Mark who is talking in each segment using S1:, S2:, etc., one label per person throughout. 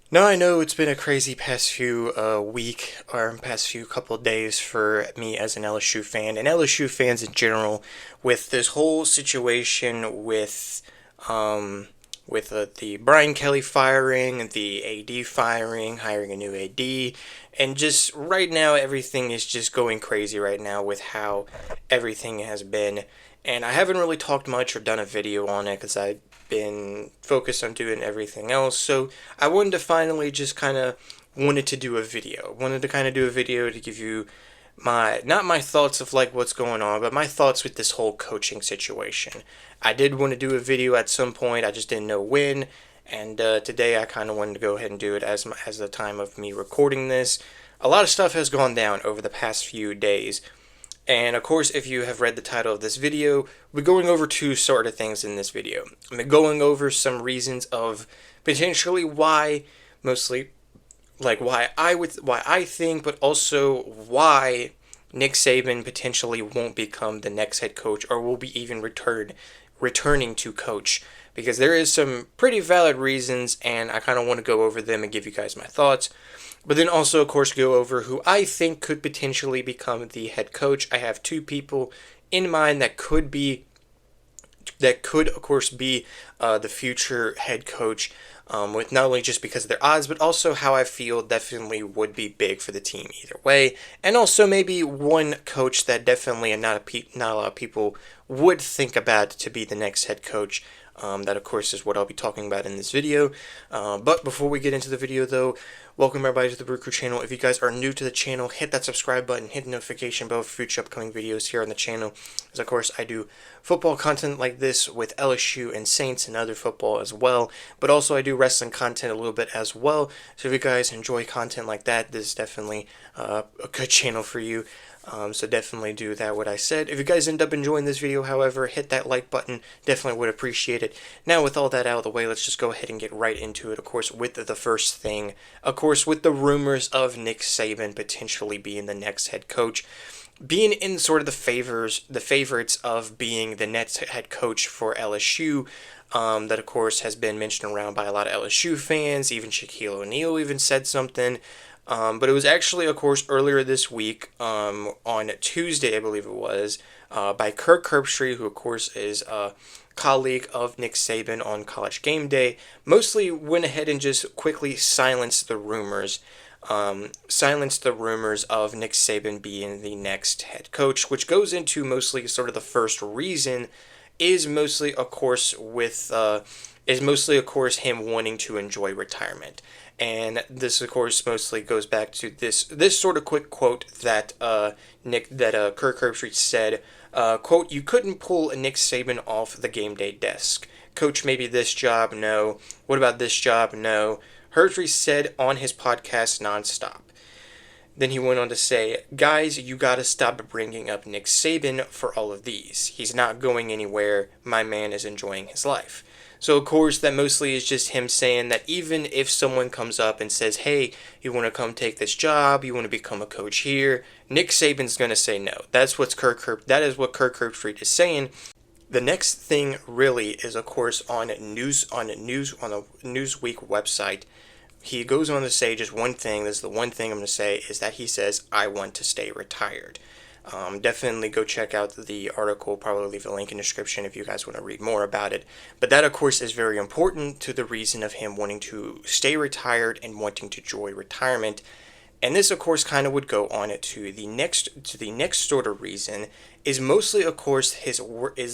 S1: Now I know it's been a crazy past few week or past few couple of days for me as an LSU fan and LSU fans in general with this whole situation um, with the Brian Kelly firing, the AD firing, hiring a new AD, and just right now everything is just going crazy right now with how everything has been. And I haven't really talked much or done a video on it because I've been focused on doing everything else. So I wanted to finally just kind of wanted to do a video. Wanted to kind of do a video to give you my not my thoughts of like what's going on, but my thoughts with this whole coaching situation. I did want to do a video at some point. I just didn't know when. And today I kind of wanted to go ahead and do it as the time of me recording this. A lot of stuff has gone down over the past few days. And of course, if you have read the title of this video, we're going over two sort of things in this video. I'm going over some reasons of potentially why, mostly like why I think, but also why Nick Saban potentially won't become the next head coach or will be even returning to coach because there is some pretty valid reasons and I kind of want to go over them and give you guys my thoughts. But then also, of course, go over who I think could potentially become the head coach. I have two people in mind that could, of course, be the future head coach. With not only just because of their odds, but also how I feel definitely would be big for the team either way, and also maybe one coach that definitely and not a lot of people would think about to be the next head coach. That, of course, is what I'll be talking about in this video. But before we get into the video, though, welcome everybody to the BrewCrew channel. If you guys are new to the channel, hit that subscribe button, hit the notification bell for future upcoming videos here on the channel. As, of course, I do football content like this with LSU and Saints and other football as well. But also I do wrestling content a little bit as well. So if you guys enjoy content like that, this is definitely a good channel for you. So definitely do that what I said. If you guys end up enjoying this video, however, hit that like button. Definitely would appreciate it. Now with all that out of the way, let's just go ahead and get right into it. Of course, with the first thing, of course, with the rumors of Nick Saban potentially being the next head coach. Being in sort of the favorites of being the next head coach for LSU, that of course has been mentioned around by a lot of LSU fans. Even Shaquille O'Neal even said something. But it was actually, of course, earlier this week, on Tuesday, I believe it was, by Kirk Herbstreit, who, of course, is a colleague of Nick Saban on College Game Day, mostly went ahead and just quickly silenced the rumors. Silenced the rumors of Nick Saban being the next head coach, which goes into mostly sort of the first reason is mostly, of course, him wanting to enjoy retirement. And this, of course, mostly goes back to this sort of quick quote that Kirk Herbstreit said. Quote: "You couldn't pull a Nick Saban off the game day desk. Coach, maybe this job, no. What about this job, no." Herbstreit said on his podcast nonstop. Then he went on to say, "Guys, you gotta stop bringing up Nick Saban for all of these. He's not going anywhere. My man is enjoying his life." So, of course, that mostly is just him saying that even if someone comes up and says, "Hey, you want to come take this job? You want to become a coach here?" Nick Saban's going to say no. That is what Kirk Herbstreit is saying. The next thing really is, of course, on a Newsweek website. He goes on to say just one thing. This is the one thing I'm going to say is that he says, "I want to stay retired." Definitely go check out the article. Probably leave a link in the description if you guys want to read more about it. But that, of course, is very important to the reason of him wanting to stay retired and wanting to enjoy retirement. And this, of course, kind of would go on it to the next sort of reason is mostly, of course, is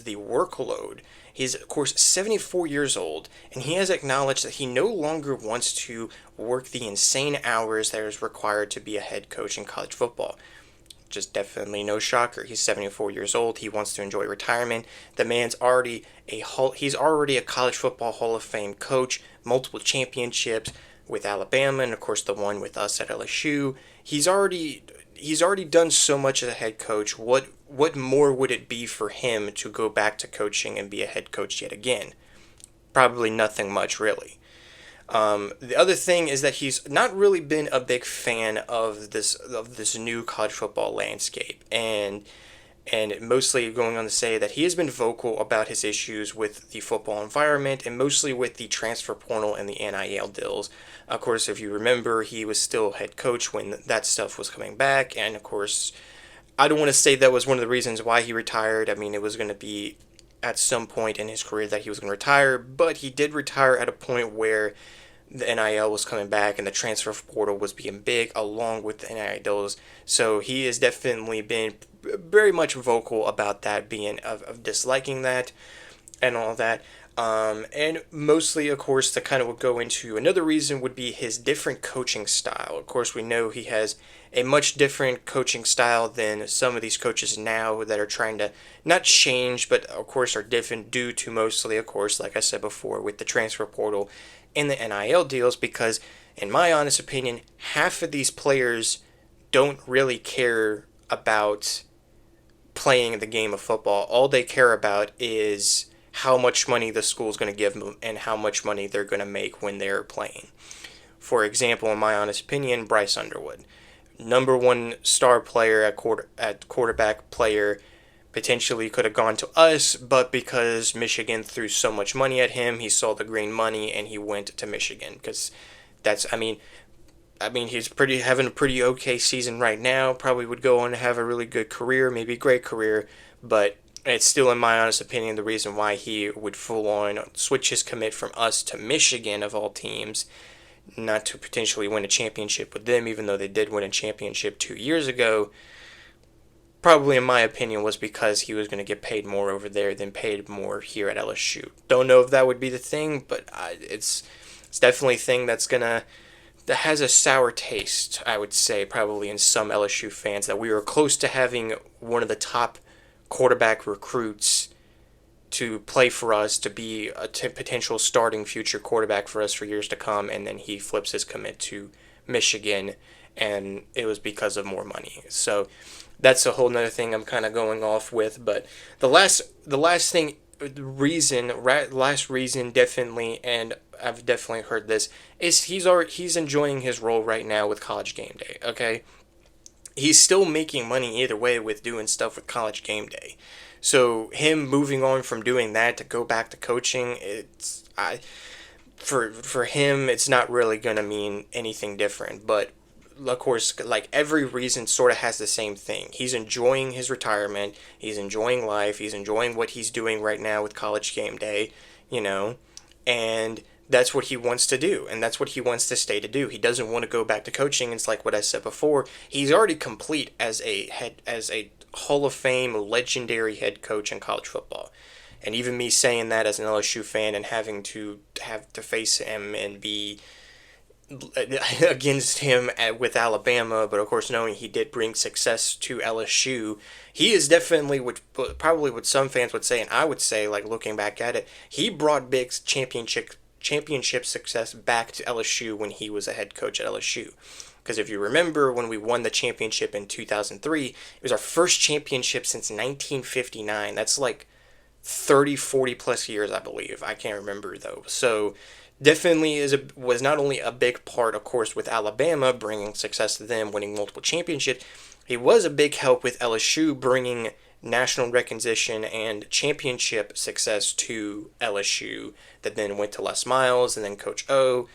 S1: the workload. He's, of course, 74 years old, and he has acknowledged that he no longer wants to work the insane hours that is required to be a head coach in college football. Just definitely no shocker. He's 74 years old. He wants to enjoy retirement. The man's already he's already a college football Hall of Fame coach, multiple championships with Alabama, and of course the one with us at LSU. He's already done so much as a head coach. What more would it be for him to go back to coaching and be a head coach yet again? Probably nothing much, really. The other thing is that he's not really been a big fan of this new college football landscape, and and mostly going on to say that he has been vocal about his issues with the football environment and mostly with the transfer portal and the NIL deals. Of course, if you remember, he was still head coach when that stuff was coming back, and of course, I don't want to say that was one of the reasons why he retired. I mean, it was going to be at some point in his career that he was going to retire, but he did retire at a point where the NIL was coming back and the transfer portal was being big along with the NIL deals. So he has definitely been very much vocal about that, being of disliking that and all that. And mostly, of course, that kind of would go into another reason would be his different coaching style. Of course, we know he has a much different coaching style than some of these coaches now that are trying to not change, but of course are different due to mostly, of course, like I said before, with the transfer portal and the NIL deals, because in my honest opinion, half of these players don't really care about playing the game of football. All they care about is how much money the school's going to give them and how much money they're going to make when they're playing. For example, in my honest opinion, Bryce Underwood, number one star player at quarterback player, potentially could have gone to us, but because Michigan threw so much money at him, he saw the green money and he went to Michigan. Because that's, I mean, he's having a pretty okay season right now. Probably would go on to have a really good career, maybe a great career, but it's still, in my honest opinion, the reason why he would full on switch his commit from us to Michigan of all teams, not to potentially win a championship with them, even though they did win a championship 2 years ago. Probably, in my opinion, was because he was going to get paid more over there than paid more here at LSU. Don't know if that would be the thing, but it's definitely a thing that has a sour taste, I would say, probably in some LSU fans, that we were close to having one of the top quarterback recruits to play for us, to be a potential starting future quarterback for us for years to come, and then he flips his commit to Michigan, and it was because of more money. So that's a whole nother thing I'm kind of going off with. But the last reason definitely, and I've definitely heard this, is he's enjoying his role right now with College Game Day. Okay, he's still making money either way with doing stuff with College Game Day. So him moving on from doing that to go back to coaching, for him, it's not really gonna mean anything different. But of course, like every reason sort of has the same thing. He's enjoying his retirement. He's enjoying life. He's enjoying what he's doing right now with College Game Day, and that's what he wants to do, and that's what he wants to stay to do. He doesn't want to go back to coaching. It's like what I said before. He's already complete as a Hall of Fame legendary head coach in college football. And even me saying that as an LSU fan and having to face him and be against him with Alabama, but of course knowing he did bring success to LSU, he is definitely probably what some fans would say, and I would say, like looking back at it, he brought big championship success back to LSU when he was a head coach at LSU. Because if you remember, when we won the championship in 2003, it was our first championship since 1959. That's like 30, 40 plus years, I believe. I can't remember though. So definitely was not only a big part, of course, with Alabama, bringing success to them, winning multiple championships. He was a big help with LSU, bringing national recognition and championship success to LSU, that then went to Les Miles and then Coach O,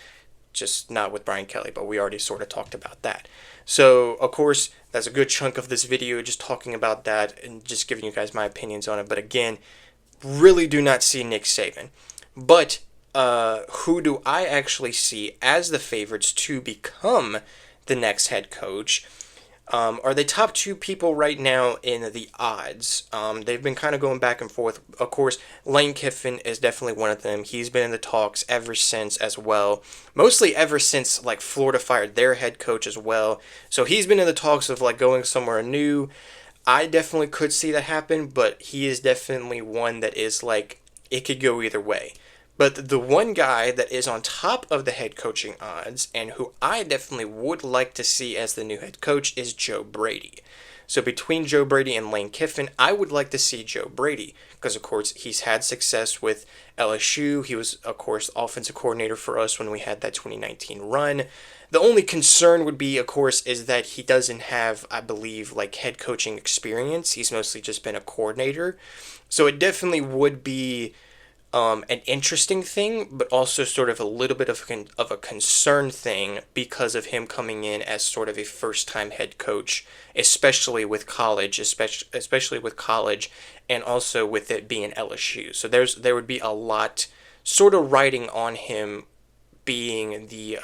S1: just not with Brian Kelly, but we already sort of talked about that. So, of course, that's a good chunk of this video, just talking about that and just giving you guys my opinions on it. But again, really do not see Nick Saban. But who do I actually see as the favorites to become the next head coach? Are the top two people right now in the odds. They've been kind of going back and forth. Of course, Lane Kiffin is definitely one of them. He's been in the talks ever since as well. Mostly ever since like Florida fired their head coach as well. So he's been in the talks of like going somewhere new. I definitely could see that happen, but he is definitely one that is like, it could go either way. But the one guy that is on top of the head coaching odds and who I definitely would like to see as the new head coach is Joe Brady. So between Joe Brady and Lane Kiffin, I would like to see Joe Brady because, of course, he's had success with LSU. He was, of course, offensive coordinator for us when we had that 2019 run. The only concern would be, of course, is that he doesn't have, I believe, like head coaching experience. He's mostly just been a coordinator. So it definitely would be an interesting thing, but also sort of a little bit of a concern thing because of him coming in as sort of a first-time head coach, especially with college, especially with college, and also with it being LSU. So there would be a lot sort of riding on him being the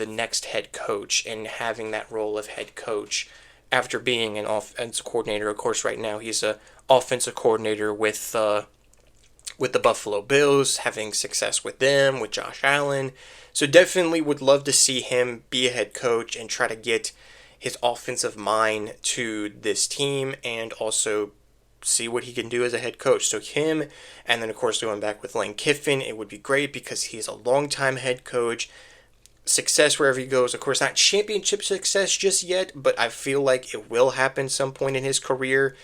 S1: next head coach and having that role of head coach after being an offensive coordinator. Of course, right now he's a offensive coordinator with the Buffalo Bills, having success with them, with Josh Allen. So definitely would love to see him be a head coach and try to get his offensive mind to this team and also see what he can do as a head coach. So him, and then of course going back with Lane Kiffin, it would be great because he's a longtime head coach. Success wherever he goes. Of course, not championship success just yet, but I feel like it will happen some point in his career.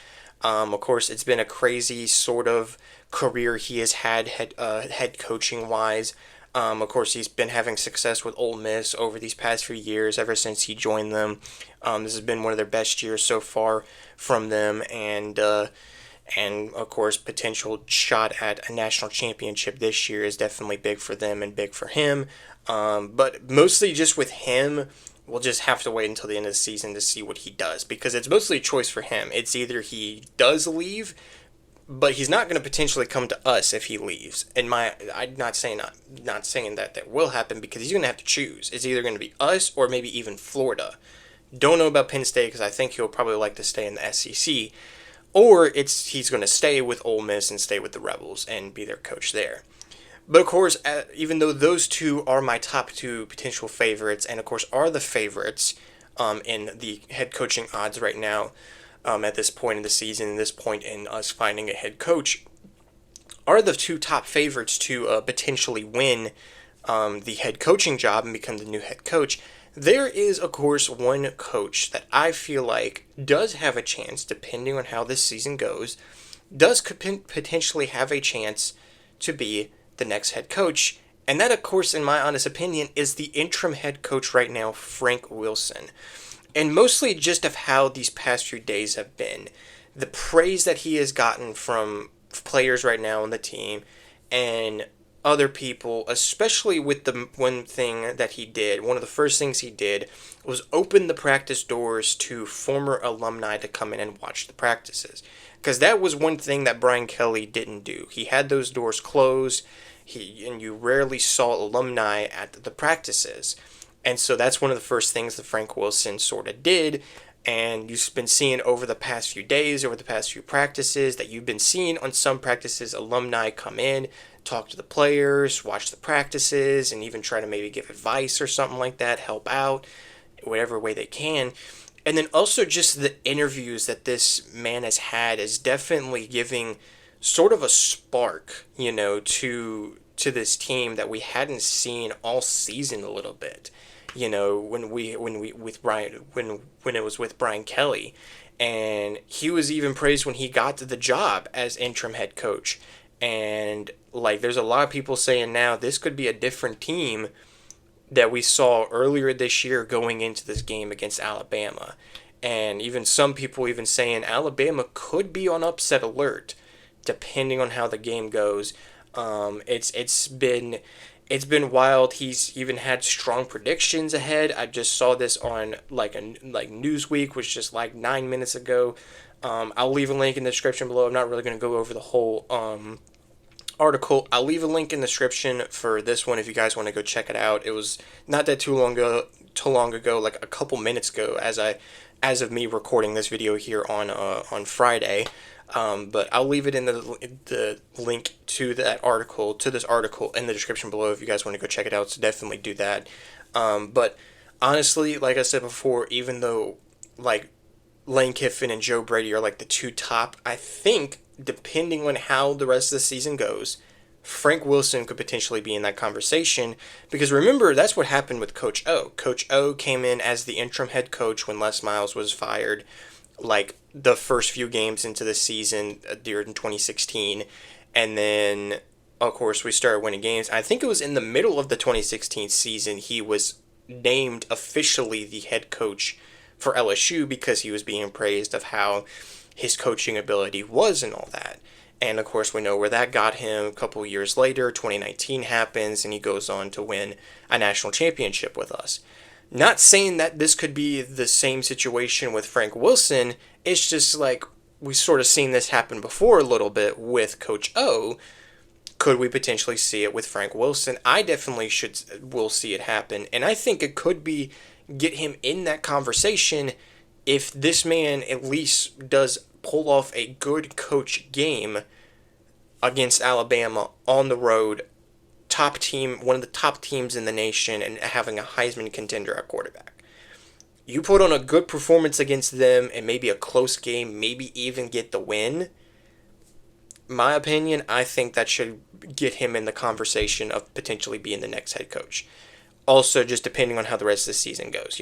S1: Of course, it's been a crazy sort of career he has had head coaching wise. Of course, he's been having success with Ole Miss over these past few years, ever since he joined them. This has been one of their best years so far from them, and of course, potential shot at a national championship this year is definitely big for them and big for him. But mostly just with him, we'll just have to wait until the end of the season to see what he does, because it's mostly a choice for him. It's either he does leave, but he's not going to potentially come to us if he leaves. I'm not saying that will happen, because he's going to have to choose. It's either going to be us or maybe even Florida. Don't know about Penn State because I think he'll probably like to stay in the SEC, or he's going to stay with Ole Miss and stay with the Rebels and be their coach there. But of course, even though those two are my top two potential favorites, and of course are the favorites in the head coaching odds right now, at this point in the season, this point in us finding a head coach, are the two top favorites to potentially win the head coaching job and become the new head coach. There is, of course, one coach that I feel like does have a chance, depending on how this season goes, does potentially have a chance to be the next head coach, and that, of course, in my honest opinion, is the interim head coach right now, Frank Wilson. And mostly just of how these past few days have been, the praise that he has gotten from players right now on the team and other people, especially with the one thing that he did. One of the first things he did was open the practice doors to former alumni to come in and watch the practices, because that was one thing that Brian Kelly didn't do. He had those doors closed. And you rarely saw alumni at the practices. And so that's one of the first things that Frank Wilson sort of did. And you've been seeing over the past few days, over the past few practices, that you've been seeing on some practices, alumni come in, talk to the players, watch the practices, and even try to maybe give advice or something like that, help out, whatever way they can. And then also just the interviews that this man has had is definitely giving sort of a spark, to this team that we hadn't seen all season a little bit. When it was with Brian Kelly, and he was even praised when he got to the job as interim head coach. And like, there's a lot of people saying now this could be a different team that we saw earlier this year going into this game against Alabama. And even some people even saying Alabama could be on upset alert, depending on how the game goes. It's been wild. He's even had strong predictions ahead. I just saw this on like Newsweek, which just like 9 minutes ago. I'll leave a link in the description below. I'm not really going to go over the whole article. I'll leave a link in the description for this one if you guys want to go check it out. It was not that too long ago, like a couple minutes ago, as of me recording this video here on Friday. But I'll leave it in the link to this article in the description below if you guys want to go check it out. So definitely do that. But honestly, like I said before, even though like Lane Kiffin and Joe Brady are like the two top, I think depending on how the rest of the season goes, Frank Wilson could potentially be in that conversation, because remember, that's what happened with Coach O. Coach O came in as the interim head coach when Les Miles was fired, like the first few games into the season during 2016, and then of course we started winning games. I think it was in the middle of the 2016 season he was named officially the head coach for LSU because he was being praised of how his coaching ability was and all that. And of course, we know where that got him. A couple years later, 2019 happens, and he goes on to win a national championship with us. Not saying that this could be the same situation with Frank Wilson. It's just like we've sort of seen this happen before a little bit with Coach O. Could we potentially see it with Frank Wilson? I definitely will see it happen, and I think it could be get him in that conversation if this man at least does pull off a good coach game against Alabama on the road, top team, one of the top teams in the nation, and having a Heisman contender at quarterback. You put on a good performance against them and maybe a close game, maybe even get the win. My opinion, I think that should get him in the conversation of potentially being the next head coach. Also, just depending on how the rest of the season goes,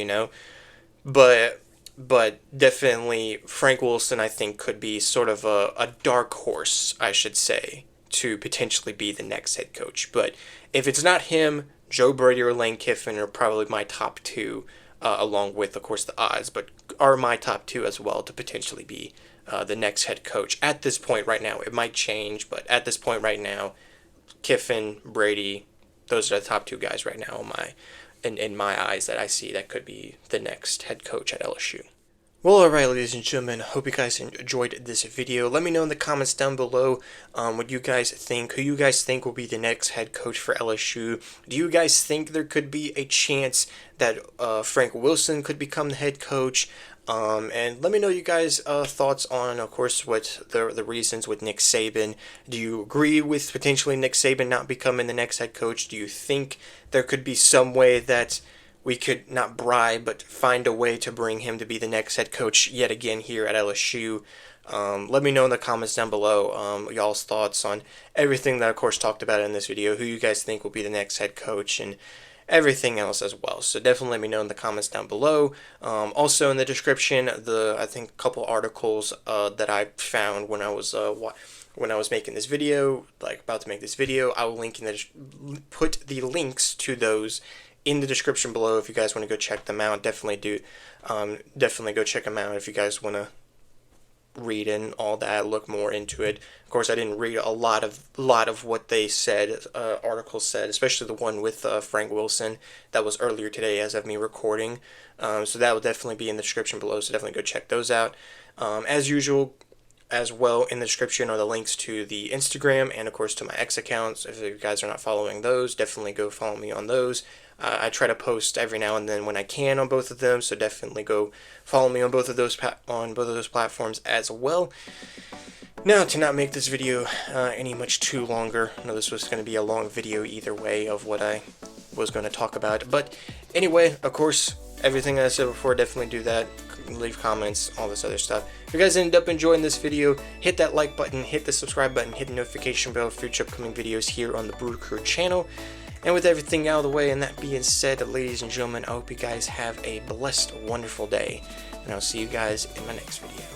S1: But definitely Frank Wilson, I think, could be sort of a dark horse, I should say, to potentially be the next head coach. But if it's not him, Joe Brady or Lane Kiffin are probably my top two, along with, of course, the odds, but are my top two as well to potentially be the next head coach. At this point right now, it might change, but at this point right now, Kiffin, Brady, those are the top two guys right now in my eyes that I see that could be the next head coach at LSU. Well, alright, ladies and gentlemen, hope you guys enjoyed this video. Let me know in the comments down below what you guys think, who you guys think will be the next head coach for LSU. Do you guys think there could be a chance that Frank Wilson could become the head coach? And let me know you guys' thoughts on, of course, what the reasons with Nick Saban. Do you agree with potentially Nick Saban not becoming the next head coach? Do you think there could be some way that we could not bribe, but find a way to bring him to be the next head coach yet again here at LSU? Let me know in the comments down below y'all's thoughts on everything that, of course, talked about in this video, who you guys think will be the next head coach, and everything else as well. So definitely let me know in the comments down below. Also in the description, I think a couple articles that I found when I was making this video, like about to make this video, I will put the links to those in the description below if you guys want to go check them out. Definitely go check them out if you guys want to read and all that, look more into it. Of course, I didn't read a lot of what they said, articles said, especially the one with Frank Wilson that was earlier today as of me recording. So that will definitely be in the description below, so definitely go check those out. As usual, as well, in the description are the links to the Instagram and, of course, to my X accounts. If you guys are not following those, definitely go follow me on those. I try to post every now and then when I can on both of them, so definitely go follow me on both of those platforms as well. Now, to not make this video any much too longer, I know this was going to be a long video either way of what I was going to talk about, but anyway, of course, everything I said before, definitely do that. Leave comments, all this other stuff. If you guys ended up enjoying this video, hit that like button, hit the subscribe button, hit the notification bell for future upcoming videos here on the BrewCrew channel. And with everything out of the way, and that being said, ladies and gentlemen, I hope you guys have a blessed, wonderful day, and I'll see you guys in my next video.